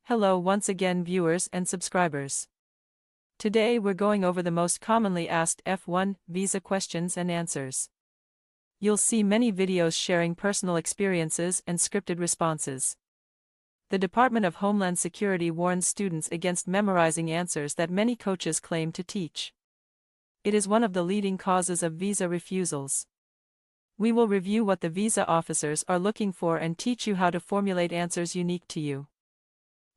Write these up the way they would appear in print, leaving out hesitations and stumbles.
Hello once again viewers and subscribers. Today we're going over the most commonly asked F1 visa questions and answers. You'll see many videos sharing personal experiences and scripted responses. The Department of Homeland Security warns students against memorizing answers that many coaches claim to teach. It is one of the leading causes of visa refusals. We will review what the visa officers are looking for and teach you how to formulate answers unique to you.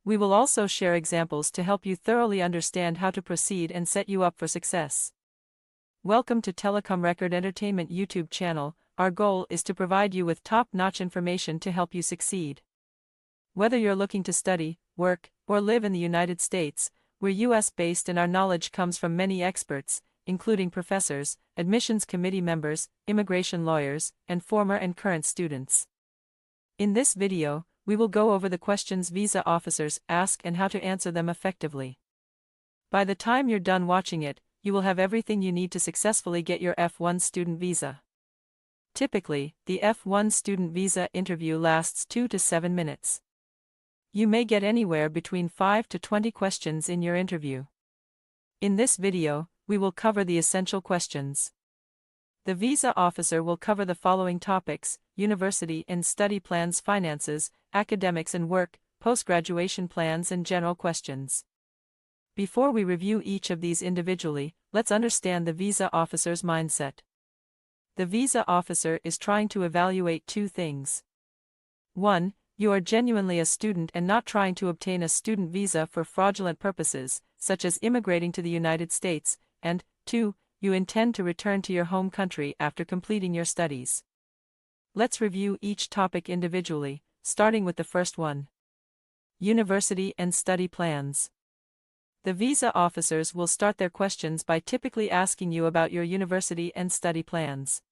We will also share examples to help you thoroughly understand how to proceed and set you up for success. Welcome to TELECOMRECORD Entertainment YouTube channel. Our goal is to provide you with top-notch information to help you succeed. Whether you're looking to study, work, or live in the United States, we're US-based and our knowledge comes from many experts, including professors, admissions committee members, immigration lawyers, and former and current students. In this video, we will go over the questions visa officers ask and how to answer them effectively. By the time you're done watching it, you will have everything you need to successfully get your F1 student visa. Typically, the F1 student visa interview lasts 2 to 7 minutes. You may get anywhere between 5 to 20 questions in your interview. In this video, we will cover the essential questions. The visa officer will cover the following topics: university and study plans, finances, academics and work, post-graduation plans, and general questions. Before we review each of these individually, let's understand the visa officer's mindset. The visa officer is trying to evaluate two things. 1. You are genuinely a student and not trying to obtain a student visa for fraudulent purposes, such as immigrating to the United States, and 2. You intend to return to your home country after completing your studies. Let's review each topic individually, starting with the first one. University and study plans. The visa officers will start their questions by typically asking you about your university and study plans.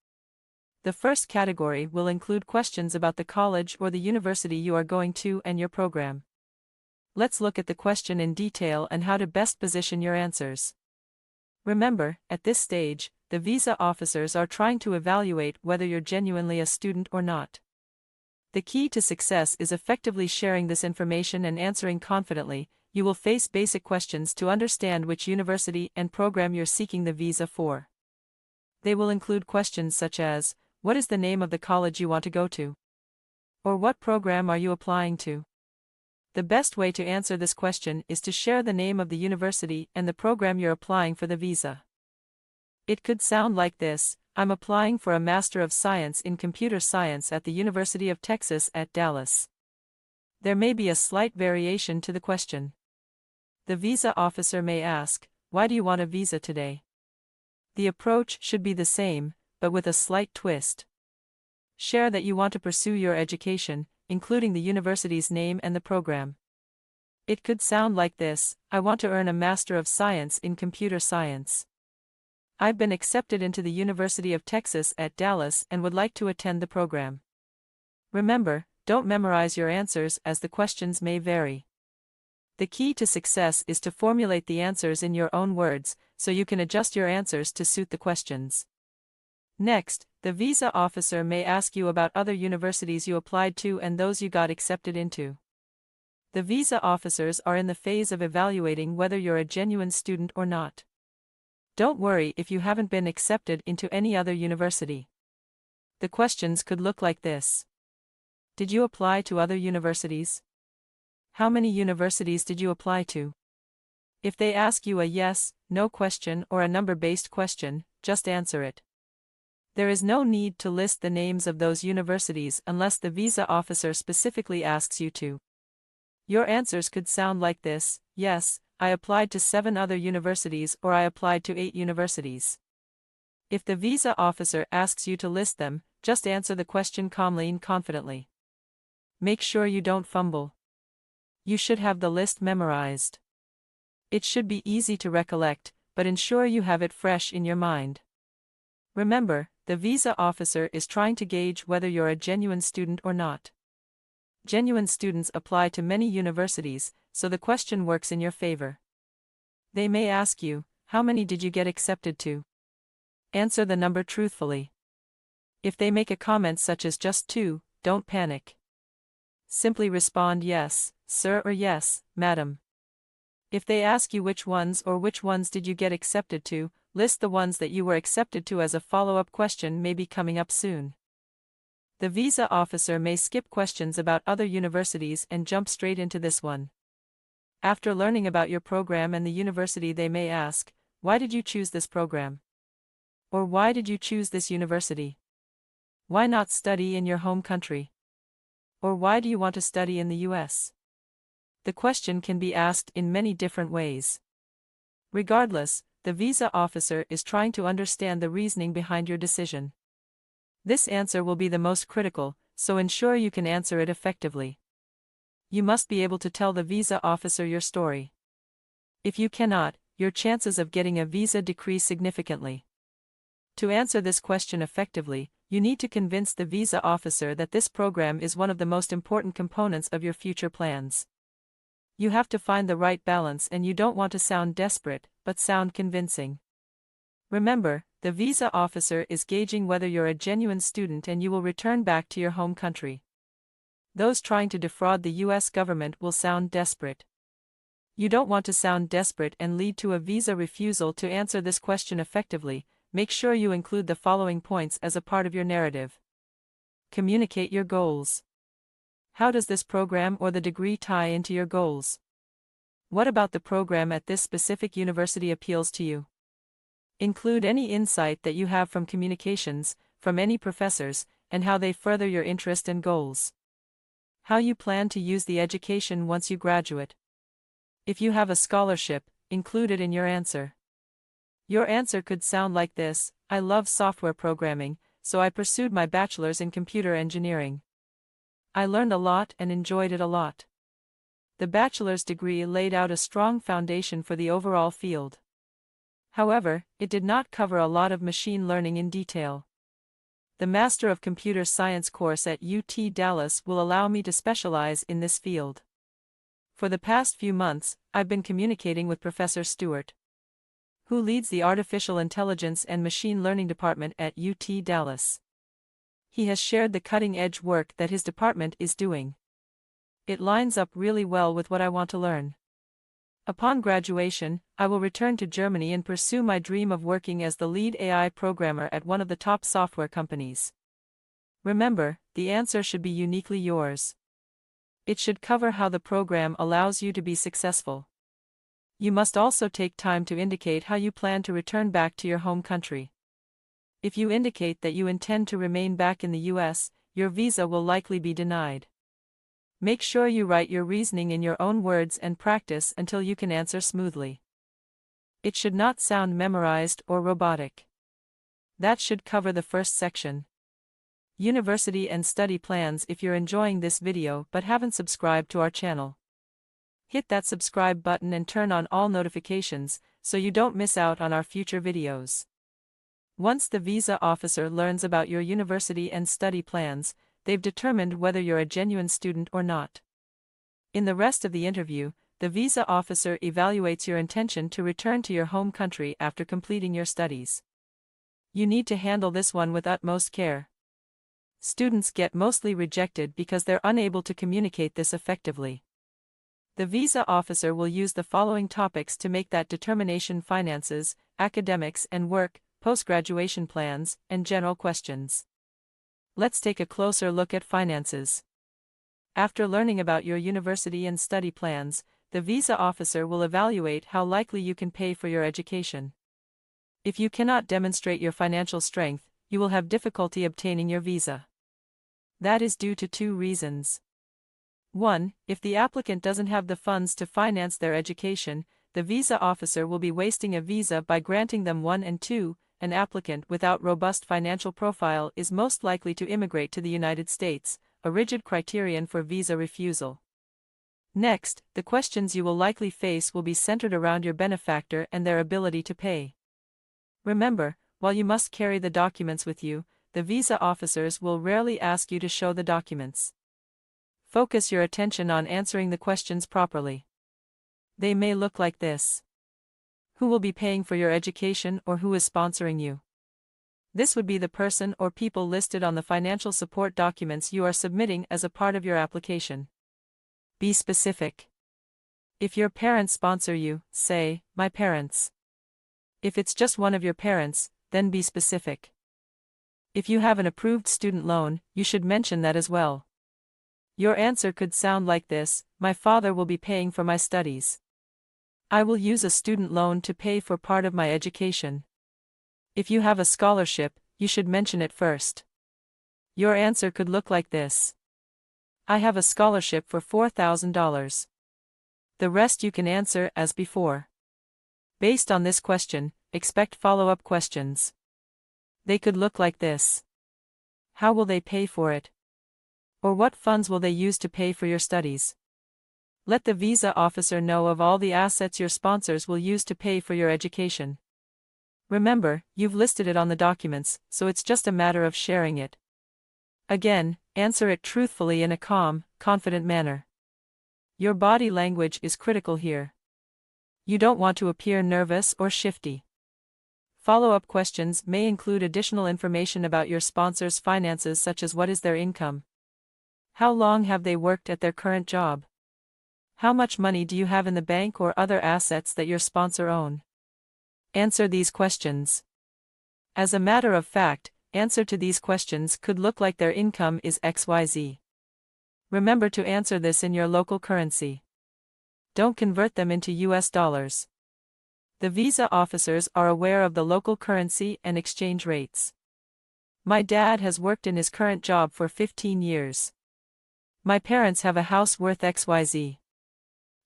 The first category will include questions about the college or the university you are going to and your program. Let's look at the question in detail and how to best position your answers. Remember, at this stage, the visa officers are trying to evaluate whether you're genuinely a student or not. The key to success is effectively sharing this information and answering confidently. You will face basic questions to understand which university and program you're seeking the visa for. They will include questions such as, what is the name of the college you want to go to? Or what program are you applying to? The best way to answer this question is to share the name of the university and the program you're applying for the visa. It could sound like this: I'm applying for a Master of Science in Computer Science at the University of Texas at Dallas. There may be a slight variation to the question. The visa officer may ask, why do you want a visa today? The approach should be the same, but with a slight twist. Share that you want to pursue your education, including the university's name and the program. It could sound like this: I want to earn a Master of Science in Computer Science. I've been accepted into the University of Texas at Dallas and would like to attend the program. Remember, don't memorize your answers as the questions may vary. The key to success is to formulate the answers in your own words, so you can adjust your answers to suit the questions. Next, the visa officer may ask you about other universities you applied to and those you got accepted into. The visa officers are in the phase of evaluating whether you're a genuine student or not. Don't worry if you haven't been accepted into any other university. The questions could look like this. Did you apply to other universities? How many universities did you apply to? If they ask you a yes, no question or a number-based question, just answer it. There is no need to list the names of those universities unless the visa officer specifically asks you to. Your answers could sound like this: yes, I applied to 7 other universities, or I applied to 8 universities. If the visa officer asks you to list them, just answer the question calmly and confidently. Make sure you don't fumble. You should have the list memorized. It should be easy to recollect, but ensure you have it fresh in your mind. Remember, the visa officer is trying to gauge whether you're a genuine student or not. Genuine students apply to many universities, so the question works in your favor. They may ask you, how many did you get accepted to? Answer the number truthfully. If they make a comment such as just 2, don't panic. Simply respond yes, sir, or yes, madam. If they ask you which ones did you get accepted to, list the ones that you were accepted to, as a follow-up question may be coming up soon. The visa officer may skip questions about other universities and jump straight into this one. After learning about your program and the university, they may ask, why did you choose this program? Or why did you choose this university? Why not study in your home country? Or why do you want to study in the US? The question can be asked in many different ways. Regardless, the visa officer is trying to understand the reasoning behind your decision. This answer will be the most critical, so ensure you can answer it effectively. You must be able to tell the visa officer your story. If you cannot, your chances of getting a visa decrease significantly. To answer this question effectively, you need to convince the visa officer that this program is one of the most important components of your future plans. You have to find the right balance, and you don't want to sound desperate, but sound convincing. Remember, the visa officer is gauging whether you're a genuine student and you will return back to your home country. Those trying to defraud the US government will sound desperate. You don't want to sound desperate and lead to a visa refusal. To answer this question effectively, make sure you include the following points as a part of your narrative. Communicate your goals. How does this program or the degree tie into your goals? What about the program at this specific university appeals to you? Include any insight that you have from communications, from any professors, and how they further your interest and goals. How you plan to use the education once you graduate. If you have a scholarship, include it in your answer. Your answer could sound like this: I love software programming, so I pursued my bachelor's in computer engineering. I learned a lot and enjoyed it a lot. The bachelor's degree laid out a strong foundation for the overall field. However, it did not cover a lot of machine learning in detail. The Master of Computer Science course at UT Dallas will allow me to specialize in this field. For the past few months, I've been communicating with Professor Stewart, who leads the Artificial Intelligence and Machine Learning Department at UT Dallas. He has shared the cutting-edge work that his department is doing. It lines up really well with what I want to learn. Upon graduation, I will return to Germany and pursue my dream of working as the lead AI programmer at one of the top software companies. Remember, the answer should be uniquely yours. It should cover how the program allows you to be successful. You must also take time to indicate how you plan to return back to your home country. If you indicate that you intend to remain back in the US, your visa will likely be denied. Make sure you write your reasoning in your own words and practice until you can answer smoothly. It should not sound memorized or robotic. That should cover the first section. University and study plans. If you're enjoying this video but haven't subscribed to our channel, hit that subscribe button and turn on all notifications so you don't miss out on our future videos. Once the visa officer learns about your university and study plans, they've determined whether you're a genuine student or not. In the rest of the interview, the visa officer evaluates your intention to return to your home country after completing your studies. You need to handle this one with utmost care. Students get mostly rejected because they're unable to communicate this effectively. The visa officer will use the following topics to make that determination: finances, academics and work, post-graduation plans, and general questions. Let's take a closer look at finances. After learning about your university and study plans, the visa officer will evaluate how likely you can pay for your education. If you cannot demonstrate your financial strength, you will have difficulty obtaining your visa. That is due to two reasons. 1. If the applicant doesn't have the funds to finance their education, the visa officer will be wasting a visa by granting them one. And 2. An applicant without robust financial profile is most likely to immigrate to the United States, a rigid criterion for visa refusal. Next, the questions you will likely face will be centered around your benefactor and their ability to pay. Remember, while you must carry the documents with you, the visa officers will rarely ask you to show the documents. Focus your attention on answering the questions properly. They may look like this: who will be paying for your education or who is sponsoring you? This would be the person or people listed on the financial support documents you are submitting as a part of your application. Be specific. If your parents sponsor you, say, "My parents." If it's just one of your parents, then be specific. If you have an approved student loan, you should mention that as well. Your answer could sound like this: "My father will be paying for my studies. I will use a student loan to pay for part of my education." If you have a scholarship, you should mention it first. Your answer could look like this: "I have a scholarship for $4,000. The rest you can answer as before. Based on this question, expect follow-up questions. They could look like this: how will they pay for it? Or what funds will they use to pay for your studies? Let the visa officer know of all the assets your sponsors will use to pay for your education. Remember, you've listed it on the documents, so it's just a matter of sharing it. Again, answer it truthfully in a calm, confident manner. Your body language is critical here. You don't want to appear nervous or shifty. Follow-up questions may include additional information about your sponsor's finances, such as what is their income? How long have they worked at their current job? How much money do you have in the bank or other assets that your sponsor own? Answer these questions. As a matter of fact, answer to these questions could look like their income is XYZ. Remember to answer this in your local currency. Don't convert them into US dollars. The visa officers are aware of the local currency and exchange rates. My dad has worked in his current job for 15 years. My parents have a house worth XYZ.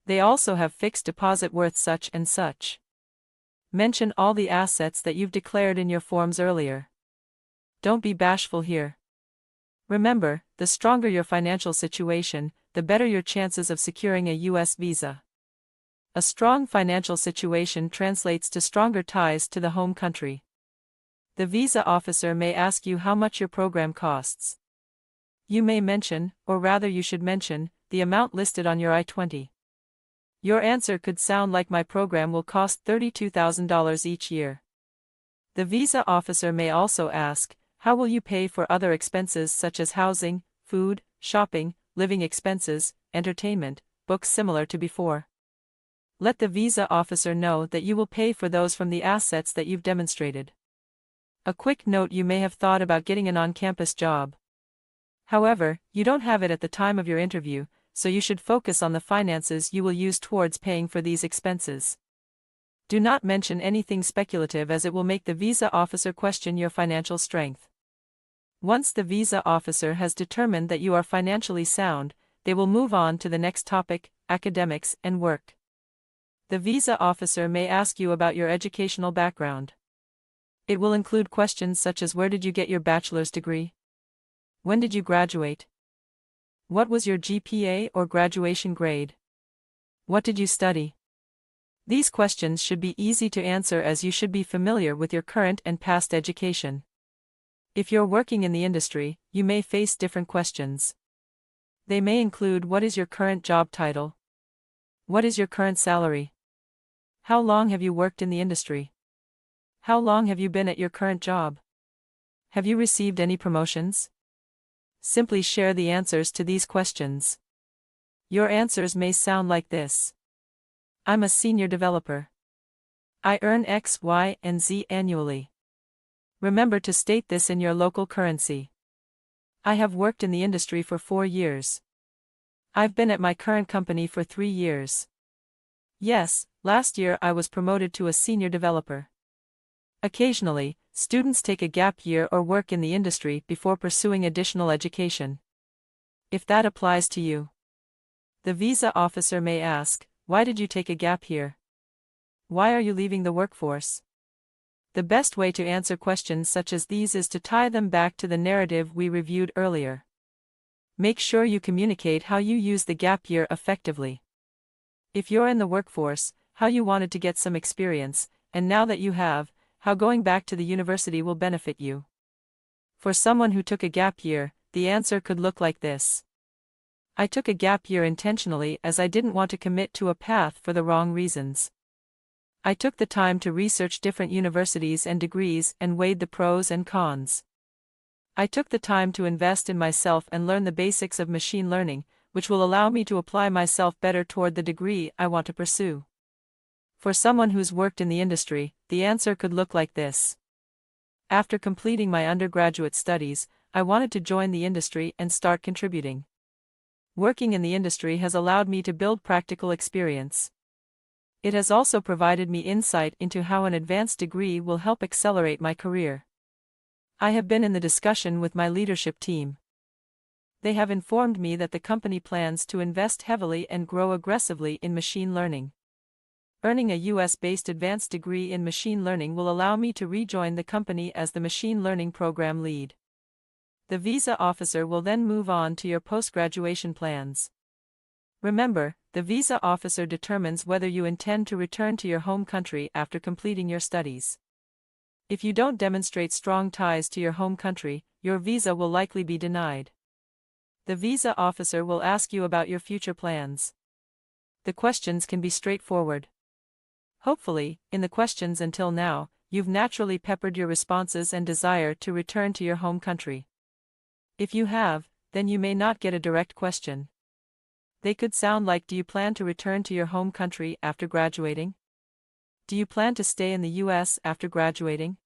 They also have fixed deposit worth such and such. Mention all the assets that you've declared in your forms earlier. Don't be bashful here. Remember, the stronger your financial situation, the better your chances of securing a U.S. visa. A strong financial situation translates to stronger ties to the home country. The visa officer may ask you how much your program costs. You may mention, or rather you should mention, the amount listed on your I-20. Your answer could sound like, "My program will cost $32,000 each year." The visa officer may also ask, "How will you pay for other expenses such as housing, food, shopping, living expenses, entertainment, books?" Similar to before. Let the visa officer know that you will pay for those from the assets that you've demonstrated. A quick note: you may have thought about getting an on-campus job. However, you don't have it at the time of your interview, so you should focus on the finances you will use towards paying for these expenses. Do not mention anything speculative, as it will make the visa officer question your financial strength. Once the visa officer has determined that you are financially sound, they will move on to the next topic: academics and work. The visa officer may ask you about your educational background. It will include questions such as: where did you get your bachelor's degree? When did you graduate? What was your GPA or graduation grade? What did you study? These questions should be easy to answer, as you should be familiar with your current and past education. If you're working in the industry, you may face different questions. They may include: what is your current job title? What is your current salary? How long have you worked in the industry? How long have you been at your current job? Have you received any promotions? Simply share the answers to these questions. Your answers may sound like this: I'm a senior developer. I earn X, Y, and Z annually. Remember to state this in your local currency. I have worked in the industry for 4 years. I've been at my current company for 3 years. Yes, last year I was promoted to a senior developer. Occasionally, students take a gap year or work in the industry before pursuing additional education. If that applies to you, the visa officer may ask, why did you take a gap year? Why are you leaving the workforce? The best way to answer questions such as these is to tie them back to the narrative we reviewed earlier. Make sure you communicate how you use the gap year effectively. If you're in the workforce, how you wanted to get some experience, and now that you have, how going back to the university will benefit you. For someone who took a gap year, the answer could look like this: I took a gap year intentionally, as I didn't want to commit to a path for the wrong reasons. I took the time to research different universities and degrees and weighed the pros and cons. I took the time to invest in myself and learn the basics of machine learning, which will allow me to apply myself better toward the degree I want to pursue. For someone who's worked in the industry, the answer could look like this. After completing my undergraduate studies, I wanted to join the industry and start contributing. Working in the industry has allowed me to build practical experience. It has also provided me insight into how an advanced degree will help accelerate my career. I have been in the discussion with my leadership team. They have informed me that the company plans to invest heavily and grow aggressively in machine learning. Earning a US-based advanced degree in machine learning will allow me to rejoin the company as the machine learning program lead. The visa officer will then move on to your post-graduation plans. Remember, the visa officer determines whether you intend to return to your home country after completing your studies. If you don't demonstrate strong ties to your home country, your visa will likely be denied. The visa officer will ask you about your future plans. The questions can be straightforward. Hopefully, in the questions until now, you've naturally peppered your responses and desire to return to your home country. If you have, then you may not get a direct question. They could sound like, do you plan to return to your home country after graduating? Do you plan to stay in the US after graduating?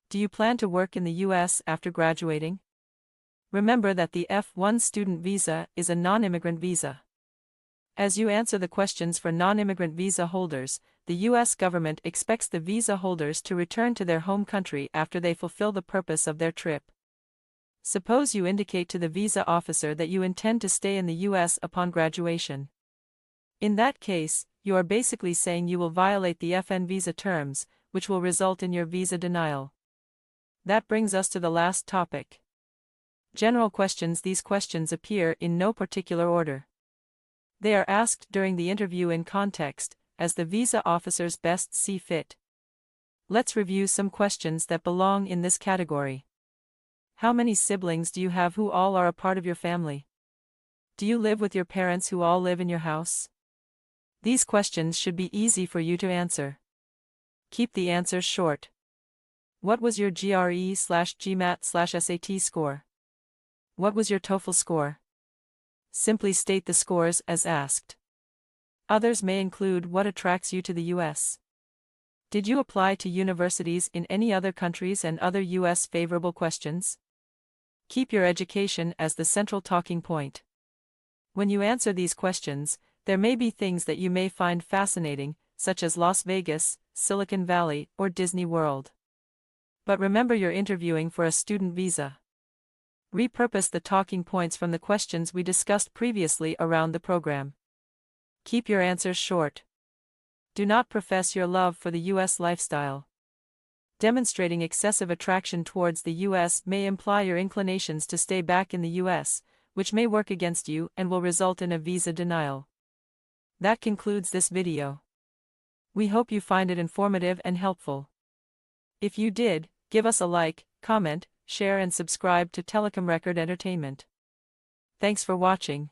Do you plan to work in the US after graduating? Remember that the F1 student visa is a non-immigrant visa. As you answer the questions for non-immigrant visa holders, the US government expects the visa holders to return to their home country after they fulfill the purpose of their trip. Suppose you indicate to the visa officer that you intend to stay in the US upon graduation. In that case, you are basically saying you will violate the FN visa terms, which will result in your visa denial. That brings us to the last topic. General questions. These questions appear in no particular order. They are asked during the interview in context, as the visa officers best see fit. Let's review some questions that belong in this category. How many siblings do you have who all are a part of your family? Do you live with your parents who all live in your house? These questions should be easy for you to answer. Keep the answers short. What was your GRE/GMAT/SAT score? What was your TOEFL score? Simply state the scores as asked. Others may include what attracts you to the US. Did you apply to universities in any other countries and other US favorable questions? Keep your education as the central talking point. When you answer these questions, there may be things that you may find fascinating, such as Las Vegas, Silicon Valley, or Disney World. But remember, you're interviewing for a student visa. Repurpose the talking points from the questions we discussed previously around the program. Keep your answers short. Do not profess your love for the US lifestyle. Demonstrating excessive attraction towards the US may imply your inclinations to stay back in the US, which may work against you and will result in a visa denial. That concludes this video. We hope you find it informative and helpful. If you did, give us a like, comment, share and subscribe to Telecom Record Entertainment. Thanks for watching.